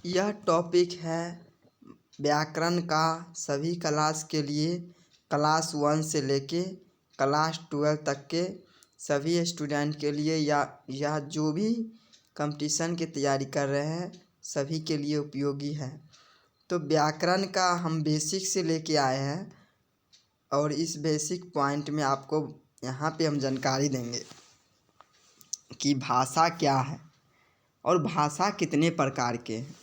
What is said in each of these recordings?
यह टॉपिक है व्याकरण का सभी क्लास के लिए, क्लास 1 से लेके क्लास 12 तक के सभी स्टूडेंट के लिए, या जो भी कंपटीशन की तैयारी कर रहे हैं सभी के लिए उपयोगी है। तो व्याकरण का हम बेसिक से लेके आए हैं और इस बेसिक पॉइंट में आपको यहाँ पे हम जानकारी देंगे कि भाषा क्या है और भाषा कितने प्रकार के हैं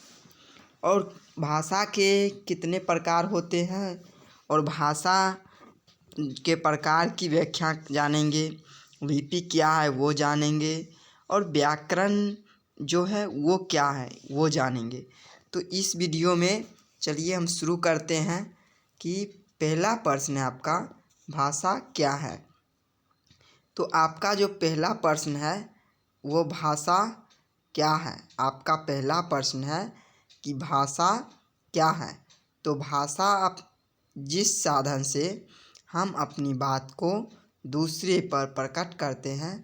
और भाषा के कितने प्रकार होते हैं और भाषा के प्रकार की व्याख्या जानेंगे, लिपि क्या है वो जानेंगे और व्याकरण जो है वो क्या है वो जानेंगे। तो इस वीडियो में चलिए हम शुरू करते हैं कि पहला प्रश्न है आपका, भाषा क्या है। तो आपका जो पहला प्रश्न है वो भाषा क्या है। आपका पहला प्रश्न है कि भाषा क्या है। तो भाषा आप जिस साधन से हम अपनी बात को दूसरे पर प्रकट करते हैं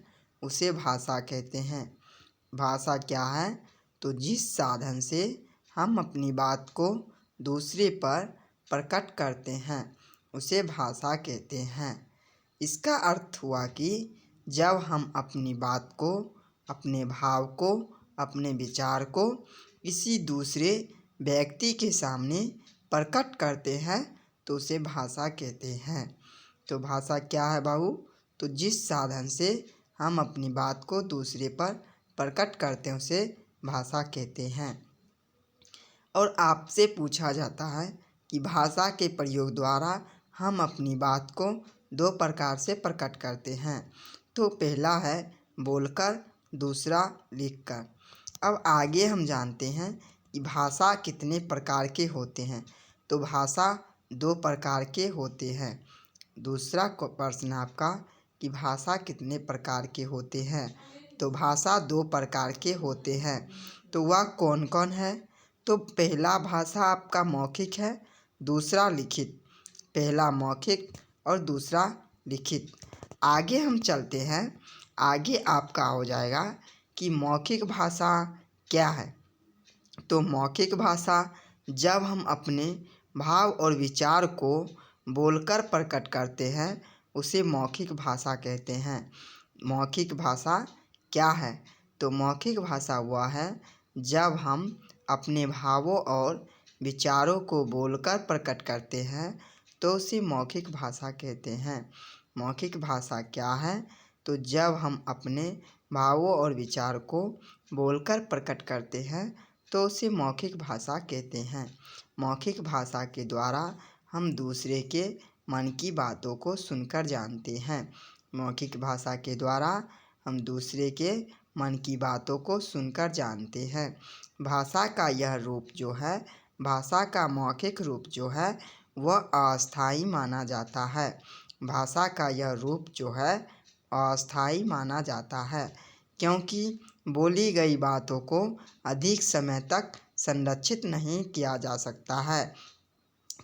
उसे भाषा कहते हैं। भाषा क्या है, तो जिस साधन से हम अपनी बात को दूसरे पर प्रकट करते हैं उसे भाषा कहते हैं। इसका अर्थ हुआ कि जब हम अपनी बात को, अपने भाव को, अपने विचार को किसी दूसरे व्यक्ति के सामने प्रकट करते हैं तो उसे भाषा कहते हैं। तो भाषा क्या है बाबू, तो जिस साधन से हम अपनी बात को दूसरे पर प्रकट करते हैं उसे भाषा कहते हैं। और आपसे पूछा जाता है कि भाषा के प्रयोग द्वारा हम अपनी बात को दो प्रकार से प्रकट करते हैं। तो पहला है बोलकर, दूसरा लिखकर। अब आगे हम जानते हैं कि भाषा कितने प्रकार के होते हैं। तो भाषा दो प्रकार के होते हैं। दूसरा प्रश्न आपका कि भाषा कितने प्रकार के होते हैं। तो भाषा दो प्रकार के होते हैं। तो वह कौन कौन है। तो पहला भाषा आपका मौखिक है, दूसरा लिखित। पहला मौखिक और दूसरा लिखित। आगे हम चलते हैं, आगे आपका हो जाएगा कि मौखिक भाषा क्या है। तो मौखिक भाषा जब हम अपने भाव और विचार को बोलकर प्रकट करते हैं उसे मौखिक भाषा कहते हैं। मौखिक भाषा क्या है, तो मौखिक भाषा वह है जब हम अपने भावों और विचारों को बोलकर प्रकट करते हैं तो उसे मौखिक भाषा कहते हैं। मौखिक भाषा क्या है, तो जब हम अपने भावों और विचार को बोलकर प्रकट करते हैं तो उसे मौखिक भाषा कहते हैं। मौखिक भाषा के द्वारा हम दूसरे के मन की बातों को सुनकर जानते हैं। मौखिक भाषा के द्वारा हम दूसरे के मन की बातों को सुनकर जानते हैं। भाषा का यह रूप जो है, भाषा का मौखिक रूप जो है वह अस्थायी माना जाता है। भाषा का यह रूप जो है अस्थायी माना जाता है क्योंकि बोली गई बातों को अधिक समय तक संरक्षित नहीं किया जा सकता है।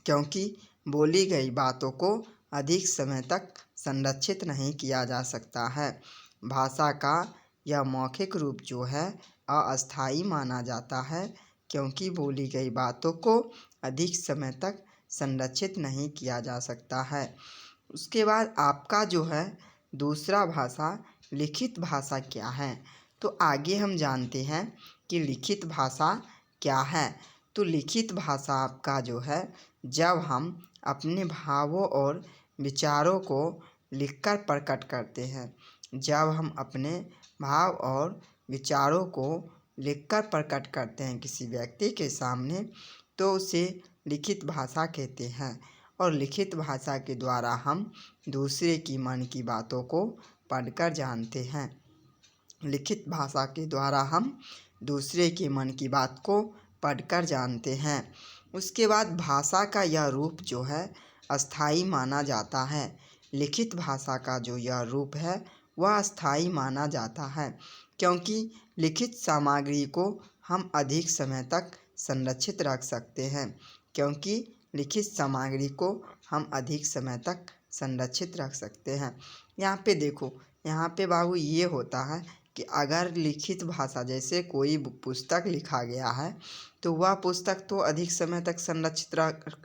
क्योंकि बोली गई बातों को अधिक समय तक संरक्षित नहीं किया जा सकता है। भाषा का यह मौखिक रूप जो है अस्थायी माना जाता है क्योंकि बोली गई बातों को अधिक समय तक संरक्षित नहीं किया जा सकता है। उसके बाद आपका जो है दूसरा भाषा लिखित भाषा क्या है। तो आगे हम जानते हैं कि लिखित भाषा क्या है। तो लिखित भाषा आपका जो है जब हम अपने भावों और विचारों को लिखकर प्रकट करते हैं। जब हम अपने भाव और विचारों को लिखकर प्रकट करते हैं किसी व्यक्ति के सामने तो उसे लिखित भाषा कहते हैं। और लिखित भाषा के द्वारा हम दूसरे की मन की बातों को पढ़कर जानते हैं। लिखित भाषा के द्वारा हम दूसरे के मन की बात को पढ़कर जानते हैं। उसके बाद भाषा का यह रूप जो है अस्थायी माना जाता है। लिखित भाषा का जो यह रूप है वह अस्थायी माना जाता है क्योंकि लिखित सामग्री को हम अधिक समय तक संरक्षित रख सकते हैं। क्योंकि लिखित सामग्री को हम अधिक समय तक संरक्षित रख सकते हैं। यहाँ पे देखो, यहाँ पे बाबू ये होता है कि अगर लिखित भाषा जैसे कोई पुस्तक लिखा गया है तो वह पुस्तक तो अधिक समय तक संरक्षित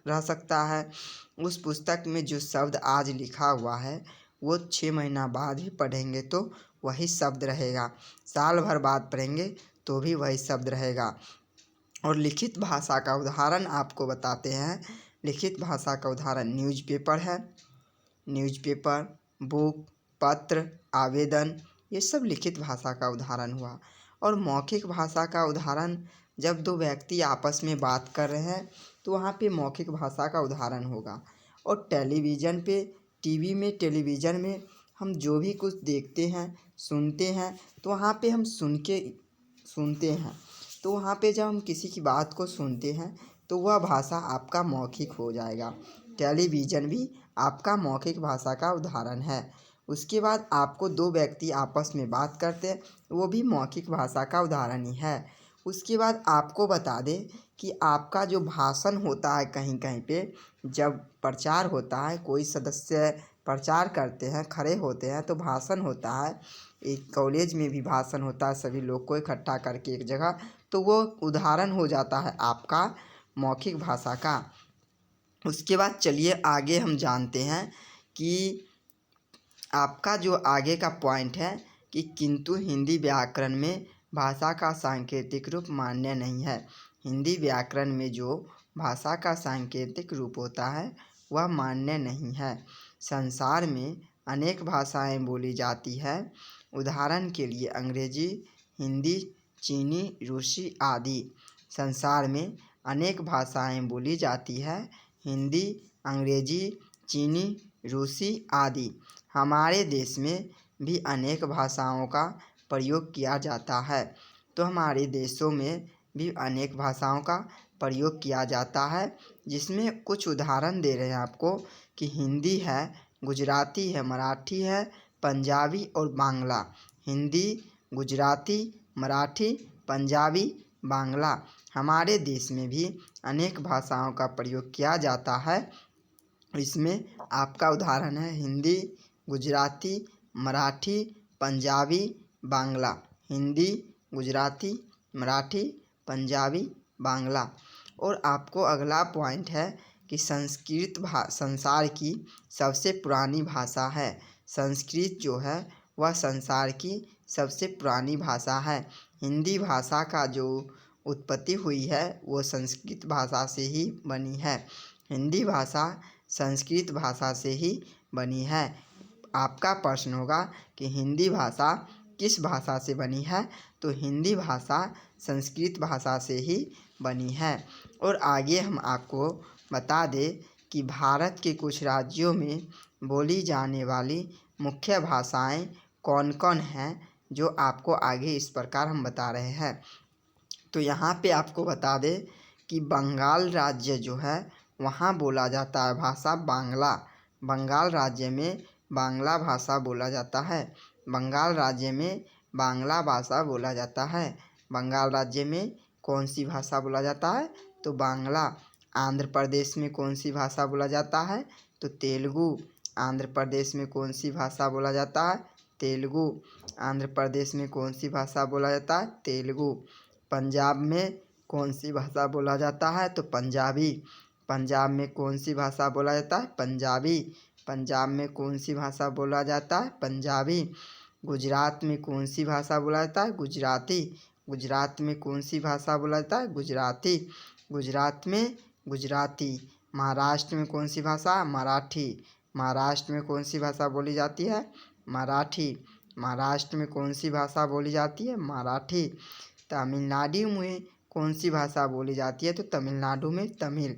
रह सकता है। उस पुस्तक में जो शब्द आज लिखा हुआ है वो 6 महीना बाद भी पढ़ेंगे तो वही शब्द रहेगा, साल भर बाद पढ़ेंगे तो भी वही शब्द रहेगा। और लिखित भाषा का उदाहरण आपको बताते हैं। लिखित भाषा का उदाहरण न्यूज़पेपर है। न्यूज़पेपर, बुक, पत्र, आवेदन, ये सब लिखित भाषा का उदाहरण हुआ। और मौखिक भाषा का उदाहरण जब दो व्यक्ति आपस में बात कर रहे हैं तो वहाँ पे मौखिक भाषा का उदाहरण होगा। और टेलीविज़न पे, टेलीविज़न में हम जो भी कुछ देखते हैं, सुनते हैं, तो वहाँ पे हम सुनते हैं, तो वहाँ पे जब हम किसी की बात को सुनते हैं तो वह भाषा आपका मौखिक हो जाएगा। टेलीविज़न भी आपका मौखिक भाषा का उदाहरण है। उसके बाद आपको दो व्यक्ति आपस में बात करते हैं, वो भी मौखिक भाषा का उदाहरण ही है। उसके बाद आपको बता दें कि आपका जो भाषण होता है कहीं कहीं पे, जब प्रचार होता है, कोई सदस्य प्रचार करते हैं, खड़े होते हैं तो भाषण होता है। एक कॉलेज में भी भाषण होता है, सभी लोग को इकट्ठा करके एक जगह, तो वो उदाहरण हो जाता है आपका मौखिक भाषा का। उसके बाद चलिए आगे हम जानते हैं कि आपका जो आगे का पॉइंट है कि किंतु हिंदी व्याकरण में भाषा का सांकेतिक रूप मान्य नहीं है। हिंदी व्याकरण में जो भाषा का सांकेतिक रूप होता है वह मान्य नहीं है। संसार में अनेक भाषाएं बोली जाती है। उदाहरण के लिए अंग्रेजी, हिंदी, चीनी, रूसी आदि। संसार में अनेक भाषाएं बोली जाती है। हिंदी, अंग्रेजी, चीनी, रूसी आदि। हमारे देश में भी अनेक भाषाओं का प्रयोग किया जाता है। तो हमारे देशों में भी अनेक भाषाओं का प्रयोग किया जाता है, जिसमें कुछ उदाहरण दे रहे हैं आपको कि हिंदी है, गुजराती है, मराठी है, पंजाबी और बांग्ला। हिंदी, गुजराती, मराठी, पंजाबी, बांग्ला। हमारे देश में भी अनेक भाषाओं का प्रयोग किया जाता है। इसमें आपका उदाहरण है हिंदी, गुजराती, मराठी, पंजाबी, बांग्ला। हिंदी, गुजराती, मराठी, पंजाबी, बांग्ला। और आपको अगला पॉइंट है कि संस्कृत संसार की सबसे पुरानी भाषा है। संस्कृत जो है वह संसार की सबसे पुरानी भाषा है। हिंदी भाषा का जो उत्पत्ति हुई है वो संस्कृत भाषा से ही बनी है। हिंदी भाषा संस्कृत भाषा से ही बनी है। आपका प्रश्न होगा कि हिंदी भाषा किस भाषा से बनी है, तो हिंदी भाषा संस्कृत भाषा से ही बनी है। और आगे हम आपको बता दें कि भारत के कुछ राज्यों में बोली जाने वाली मुख्य भाषाएं कौन कौन हैं, जो आपको आगे इस प्रकार हम बता रहे हैं। तो यहाँ पे आपको बता दें कि बंगाल राज्य जो है वहाँ बोला जाता है भाषा बांग्ला। बंगाल राज्य में बांग्ला भाषा बोला जाता है। बंगाल राज्य में बांग्ला भाषा बोला जाता है। बंगाल राज्य में कौन सी भाषा बोला जाता है, तो बांग्ला। आंध्र प्रदेश में कौन सी भाषा बोला जाता है, तो तेलुगु। आंध्र प्रदेश में कौन सी भाषा बोला जाता है, तेलुगु। आंध्र प्रदेश में कौन सी भाषा बोला जाता है, तेलुगु। पंजाब में कौन सी भाषा बोला जाता है, तो पंजाबी। पंजाब में कौन सी भाषा बोला जाता है, पंजाबी। पंजाब में कौन सी भाषा बोला जाता है, पंजाबी। गुजरात में कौन सी भाषा बोला जाता है, गुजराती। गुजरात में कौन सी भाषा बोला जाता है, गुजराती। गुजरात में गुजराती। महाराष्ट्र में कौन सी भाषा, मराठी। महाराष्ट्र में कौन सी भाषा बोली जाती है, मराठी। महाराष्ट्र में कौन सी भाषा बोली जाती है, मराठी। तमिलनाडु में कौन सी भाषा बोली जाती है, तो तमिलनाडु में तमिल।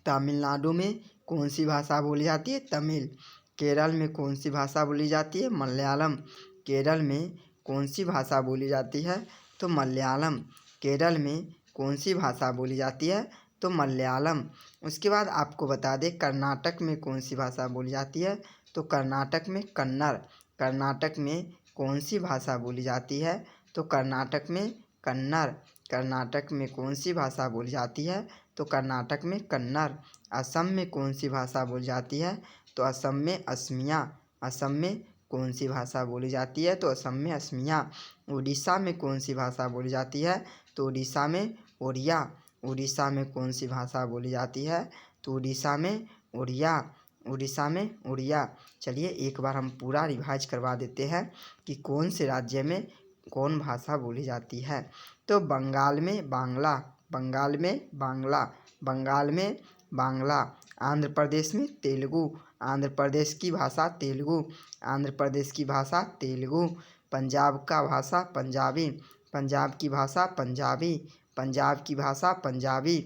तमिलनाडु में कौन सी भाषा बोली जाती है, तमिल। केरल में कौन सी भाषा बोली जाती है, मलयालम। केरल में कौन सी भाषा बोली जाती है, तो मलयालम। केरल में कौन सी भाषा बोली जाती है, तो मलयालम। उसके बाद आपको बता दें कर्नाटक में कौन सी भाषा बोली जाती है, तो कर्नाटक में कन्नड़। कर्नाटक में कौन सी भाषा बोली जाती है, तो कर्नाटक में कन्नड़। कर्नाटक में कौन सी भाषा बोली जाती है, तो कर्नाटक में कन्नड़। असम में कौन सी भाषा बोली जाती है, तो असम में असमिया। असम में कौन सी भाषा बोली जाती है? तो असम में असमिया। उड़ीसा में कौन सी भाषा बोली जाती है? तो उड़ीसा में ओड़िया। उड़ीसा में कौन सी भाषा बोली जाती है? तो उड़ीसा में उड़िया। उड़ीसा में उड़िया। चलिए एक बार हम पूरा रिवाइज करवा देते हैं कि कौन से राज्य में कौन भाषा बोली जाती है। तो बंगाल में बांग्ला, बंगाल में बांग्ला, बंगाल में बांग्ला। आंध्र प्रदेश में तेलुगु, आंध्र प्रदेश की भाषा तेलुगु, आंध्र प्रदेश की भाषा तेलुगु। पंजाब का भाषा पंजाबी, पंजाब की भाषा पंजाबी, पंजाब की भाषा पंजाबी।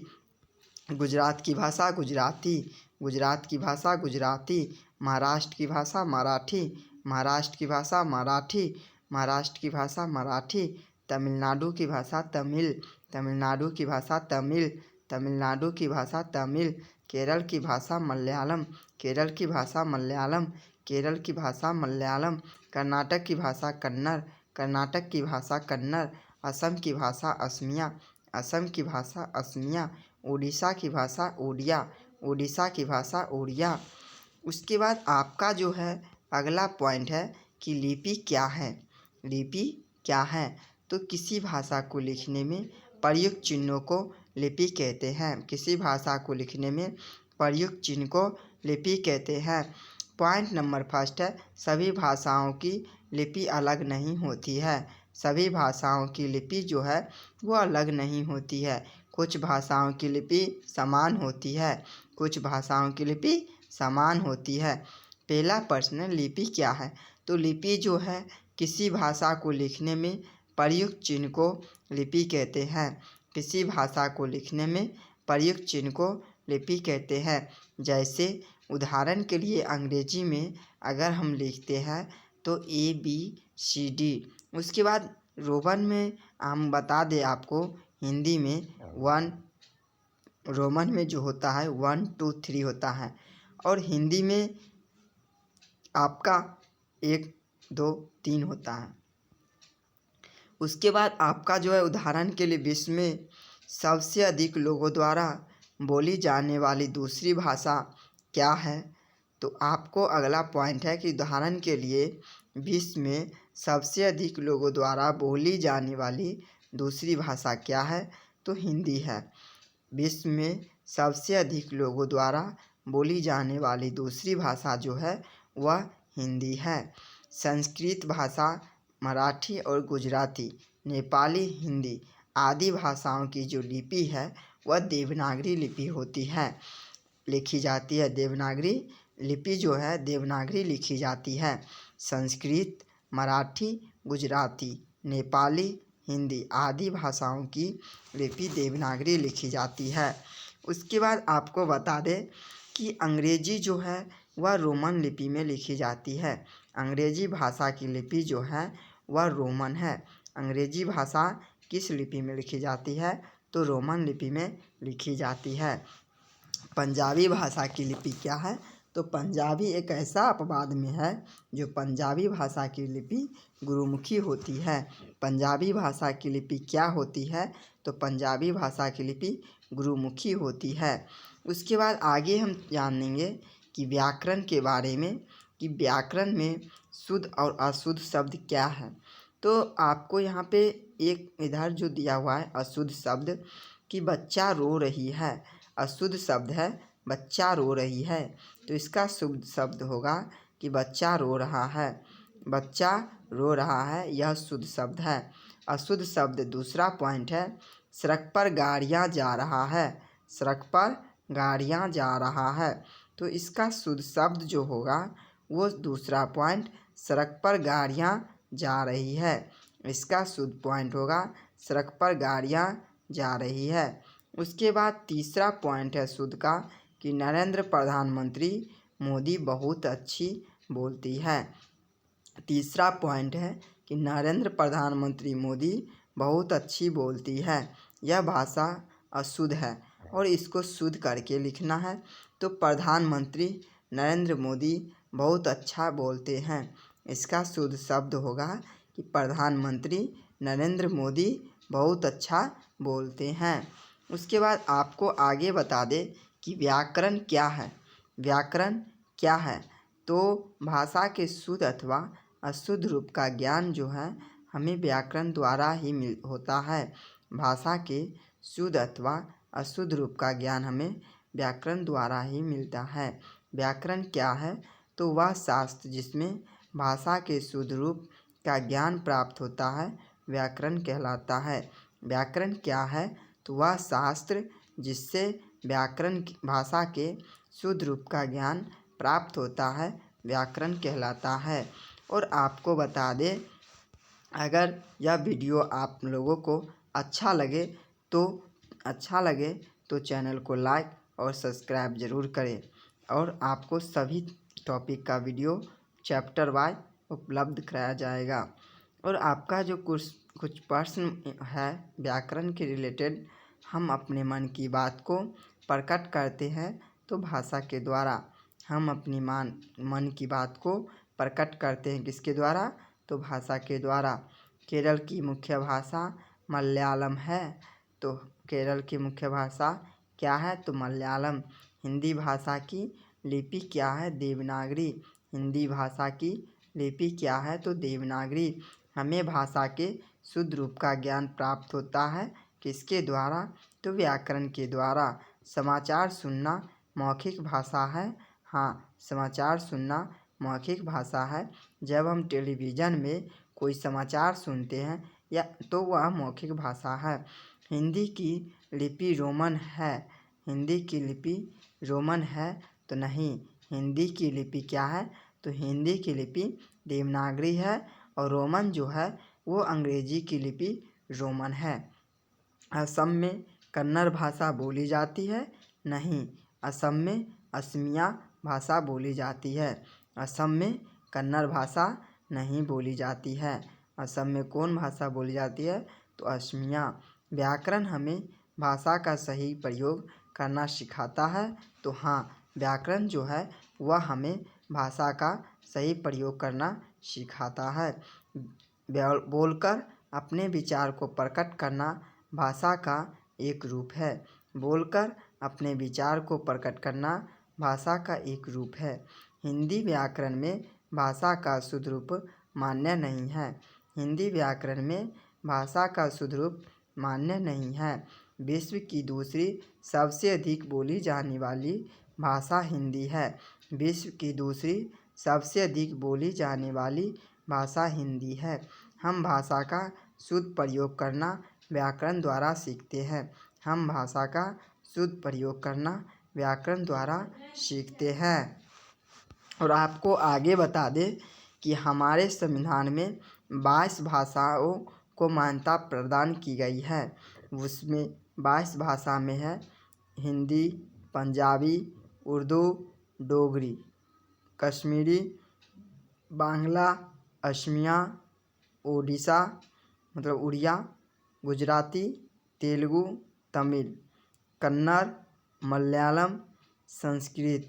गुजरात की भाषा गुजराती, गुजरात की भाषा गुजराती। महाराष्ट्र की भाषा मराठी, महाराष्ट्र की भाषा मराठी, महाराष्ट्र की भाषा मराठी। तमिलनाडु की भाषा तमिल, तमिलनाडु की भाषा तमिल, तमिलनाडु की भाषा तमिल। केरल की भाषा मलयालम, केरल की भाषा मलयालम, केरल की भाषा मलयालम। कर्नाटक की भाषा कन्नड़, कर्नाटक की भाषा कन्नड़। असम की भाषा असमिया, असम की भाषा असमिया। उड़ीसा की भाषा उड़िया, उड़ीसा की भाषा उड़िया। उसके बाद आपका जो है अगला पॉइंट है कि लिपि क्या है? लिपि क्या है? तो किसी भाषा को लिखने में प्रयुक्त चिन्हों को लिपि कहते हैं। किसी भाषा को लिखने में प्रयुक्त चिन्ह को लिपि कहते हैं। पॉइंट नंबर फर्स्ट है, सभी भाषाओं की लिपि अलग नहीं होती है। सभी भाषाओं की लिपि जो है वो अलग नहीं होती है। कुछ भाषाओं की लिपि समान होती है, कुछ भाषाओं की लिपि समान होती है। पहला प्रश्न, लिपि क्या है? तो लिपि जो है किसी भाषा को लिखने में प्रयुक्त चिन्ह को लिपि कहते हैं। किसी भाषा को लिखने में प्रयुक्त चिन्ह को लिपि कहते हैं। जैसे उदाहरण के लिए अंग्रेजी में अगर हम लिखते हैं तो ABCD, उसके बाद रोमन में हम बता दें आपको, हिंदी में 1, रोमन में जो होता है 1 2 3 होता है, और हिंदी में आपका 1 2 3 होता है। उसके बाद आपका जो है उदाहरण के लिए विश्व में सबसे अधिक लोगों द्वारा बोली जाने वाली दूसरी भाषा क्या है? तो आपको अगला पॉइंट है कि उदाहरण के लिए विश्व में सबसे अधिक लोगों द्वारा बोली जाने वाली दूसरी भाषा क्या है? तो हिंदी है। विश्व में सबसे अधिक लोगों द्वारा बोली जाने वाली दूसरी भाषा जो है वह हिंदी है। संस्कृत भाषा, मराठी और गुजराती, नेपाली, हिंदी आदि भाषाओं की जो लिपि है वह देवनागरी लिपि होती है, लिखी जाती है। देवनागरी लिपि जो है देवनागरी लिखी जाती है। संस्कृत, मराठी, गुजराती, नेपाली, हिंदी आदि भाषाओं की लिपि देवनागरी लिखी जाती है। उसके बाद आपको बता दें कि अंग्रेजी जो है वह रोमन लिपि में लिखी जाती है। अंग्रेजी भाषा की लिपि जो है वह रोमन है। अंग्रेजी भाषा किस लिपि में लिखी जाती है? तो रोमन लिपि में लिखी जाती है। पंजाबी भाषा की लिपि क्या है? तो पंजाबी एक ऐसा अपवाद में है जो पंजाबी भाषा की लिपि गुरुमुखी होती है। पंजाबी भाषा की लिपि क्या होती है? तो पंजाबी भाषा की लिपि गुरुमुखी होती है। उसके बाद आगे हम जानेंगे कि व्याकरण के बारे में, कि व्याकरण में शुद्ध और अशुद्ध शब्द क्या है। तो आपको यहाँ पे एक इधर जो दिया हुआ है अशुद्ध शब्द, कि बच्चा रो रही है, अशुद्ध शब्द है बच्चा रो रही है। तो इसका शुद्ध शब्द होगा कि बच्चा रो रहा है, बच्चा रो रहा है, यह शुद्ध शब्द है। अशुद्ध शब्द दूसरा पॉइंट है, सड़क पर गाड़ियाँ जा रहा है, सड़क पर गाड़ियाँ जा रहा है। तो इसका शुद्ध शब्द जो होगा वो दूसरा पॉइंट, सड़क पर गाड़ियाँ जा रही है, इसका शुद्ध पॉइंट होगा सड़क पर गाड़ियाँ जा रही है। उसके बाद तीसरा पॉइंट है शुद्ध का, कि नरेंद्र प्रधानमंत्री मोदी बहुत अच्छी बोलती है। तीसरा पॉइंट है कि नरेंद्र प्रधानमंत्री मोदी बहुत अच्छी बोलती है। यह भाषा अशुद्ध है और इसको शुद्ध करके लिखना है। तो प्रधानमंत्री नरेंद्र मोदी बहुत अच्छा बोलते हैं, इसका शुद्ध शब्द होगा कि प्रधानमंत्री नरेंद्र मोदी बहुत अच्छा बोलते हैं। उसके बाद आपको आगे बता दें कि व्याकरण क्या है। व्याकरण क्या है? तो भाषा के शुद्ध अथवा अशुद्ध रूप का ज्ञान जो है हमें व्याकरण द्वारा ही होता है। भाषा के शुद्ध अथवा अशुद्ध रूप का ज्ञान हमें व्याकरण द्वारा ही मिलता है। व्याकरण क्या है? तो वह शास्त्र जिसमें भाषा के शुद्ध रूप का ज्ञान प्राप्त होता है व्याकरण कहलाता है। व्याकरण क्या है? तो वह शास्त्र जिससे व्याकरण भाषा के शुद्ध रूप का ज्ञान प्राप्त होता है व्याकरण कहलाता है। और आपको बता दें, अगर यह वीडियो आप लोगों को अच्छा लगे तो चैनल को लाइक और सब्सक्राइब ज़रूर करें। और आपको सभी टॉपिक का वीडियो चैप्टर वाइज उपलब्ध कराया जाएगा। और आपका जो कुछ प्रश्न है व्याकरण के रिलेटेड, हम अपने मन की बात को प्रकट करते हैं तो भाषा के द्वारा। हम अपनी मन की बात को प्रकट करते हैं किसके द्वारा? तो भाषा के द्वारा। केरल की मुख्य भाषा मलयालम है, तो केरल की मुख्य भाषा क्या है? तो मलयालम। हिंदी भाषा की लिपि क्या है? देवनागरी। हिंदी भाषा की लिपि क्या है? तो देवनागरी। हमें भाषा के शुद्ध रूप का ज्ञान प्राप्त होता है किसके द्वारा? तो व्याकरण के द्वारा। समाचार सुनना मौखिक भाषा है। हाँ, समाचार सुनना मौखिक भाषा है। जब हम टेलीविज़न में कोई समाचार सुनते हैं या तो वह मौखिक भाषा है। हिंदी की लिपि रोमन है। हिंदी की लिपि रोमन है तो नहीं। हिंदी की लिपि क्या है? तो हिंदी की लिपि देवनागरी है और रोमन जो है वो अंग्रेजी की लिपि रोमन है। असम में कन्नड़ भाषा बोली जाती है? नहीं। असम में असमिया भाषा बोली जाती है। असम में कन्नड़ भाषा नहीं बोली जाती है। असम में कौन भाषा बोली जाती है? तो असमिया। व्याकरण हमें भाषा का सही प्रयोग करना सिखाता है। तो हाँ, व्याकरण जो है वह हमें भाषा का सही प्रयोग करना सिखाता है। बोलकर अपने विचार को प्रकट करना भाषा का एक रूप है। बोलकर अपने विचार को प्रकट करना भाषा का एक रूप है। हिंदी व्याकरण में भाषा का शुद्ध रूप मान्य नहीं है। हिंदी व्याकरण में भाषा का शुद्ध रूप मान्य नहीं है। विश्व की दूसरी सबसे अधिक बोली जाने वाली भाषा हिंदी है। विश्व की दूसरी सबसे अधिक बोली जाने वाली भाषा हिंदी है। हम भाषा का शुद्ध प्रयोग करना व्याकरण द्वारा सीखते हैं। हम भाषा का शुद्ध प्रयोग करना व्याकरण द्वारा सीखते हैं। और आपको आगे बता दें कि हमारे संविधान में 22 भाषाओं को मान्यता प्रदान की गई है। उसमें 22 भाषा में है हिंदी, पंजाबी, उर्दू, डोगरी, कश्मीरी, बांग्ला, असमिया, ओडिशा मतलब उड़िया, गुजराती, तेलुगु, तमिल, कन्नड़, मलयालम, संस्कृत,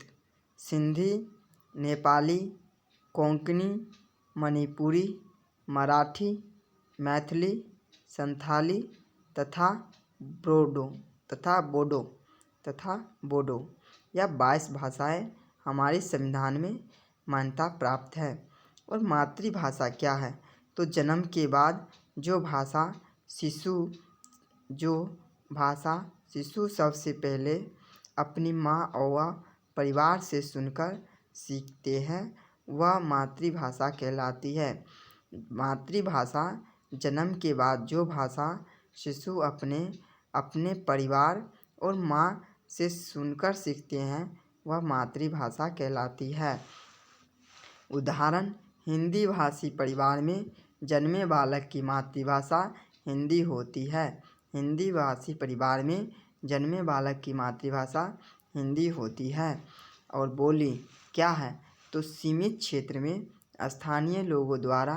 सिंधी, नेपाली, कोंकणी, मणिपुरी, मराठी, मैथिली, संथाली तथा बोडो। यह 22 भाषाएं हमारे संविधान में मान्यता प्राप्त है। और मातृभाषा क्या है? तो जन्म के बाद जो भाषा शिशु सबसे पहले अपनी माँ और परिवार से सुनकर सीखते हैं वह मातृभाषा कहलाती है। मातृभाषा जन्म के बाद जो भाषा शिशु अपने परिवार और माँ से सुनकर सीखते हैं वह मातृभाषा कहलाती है। उदाहरण, हिंदी भाषी परिवार में जन्मे बालक की मातृभाषा हिंदी होती है। हिंदी भाषी परिवार में जन्मे बालक की मातृभाषा हिंदी होती है। और बोली क्या है? तो सीमित क्षेत्र में स्थानीय लोगों द्वारा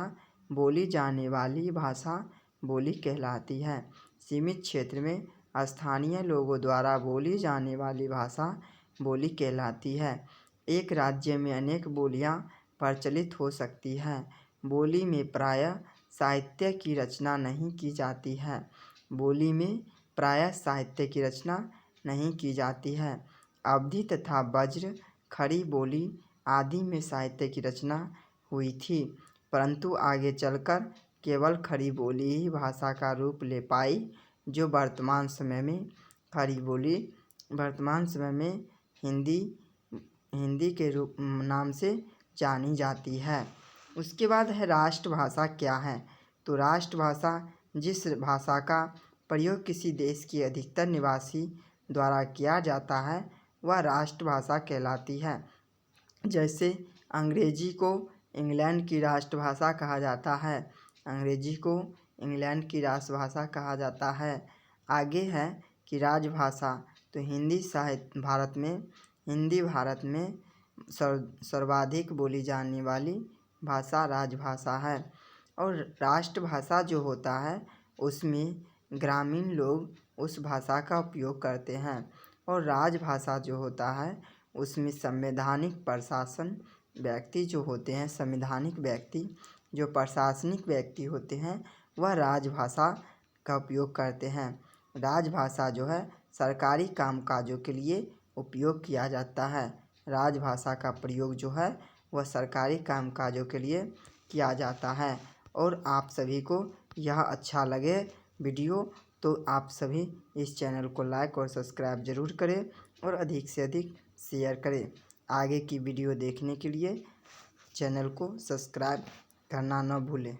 बोली जाने वाली भाषा बोली कहलाती है। सीमित क्षेत्र में स्थानीय लोगों द्वारा बोली जाने वाली भाषा बोली कहलाती है। एक राज्य में अनेक बोलियां प्रचलित हो सकती हैं। बोली में प्रायः साहित्य की रचना नहीं की जाती है। बोली में प्रायः साहित्य की रचना नहीं की जाती है। अवधी तथा ब्रज खड़ी बोली आदि में साहित्य की रचना हुई थी, परंतु आगे चलकर केवल खड़ी बोली ही भाषा का रूप ले पाई, जो वर्तमान समय में खड़ी बोली वर्तमान समय में हिंदी के रूप नाम से जानी जाती है। उसके बाद है राष्ट्रभाषा क्या है। तो राष्ट्रभाषा जिस भाषा का प्रयोग किसी देश के अधिकतर निवासी द्वारा किया जाता है वह राष्ट्रभाषा कहलाती है। जैसे अंग्रेजी को इंग्लैंड की राष्ट्रभाषा कहा जाता है। अंग्रेजी को इंग्लैंड की राष्ट्रभाषा कहा जाता है। आगे है कि राजभाषा। तो हिंदी भारत में सर्वाधिक बोली जाने वाली भाषा राजभाषा है। और राष्ट्रभाषा जो होता है उसमें ग्रामीण लोग उस भाषा का उपयोग करते हैं। और राजभाषा जो होता है उसमें संवैधानिक प्रशासन व्यक्ति जो होते हैं, संवैधानिक व्यक्ति जो प्रशासनिक व्यक्ति होते हैं वह राजभाषा का उपयोग करते हैं। राजभाषा जो है सरकारी कामकाजों के लिए उपयोग किया जाता है। राजभाषा का प्रयोग जो है वह सरकारी कामकाजों के लिए किया जाता है। और आप सभी को यह अच्छा लगे वीडियो तो आप सभी इस चैनल को लाइक और सब्सक्राइब ज़रूर करें और अधिक से अधिक शेयर करें। आगे की वीडियो देखने के लिए चैनल को सब्सक्राइब करना न भूलें।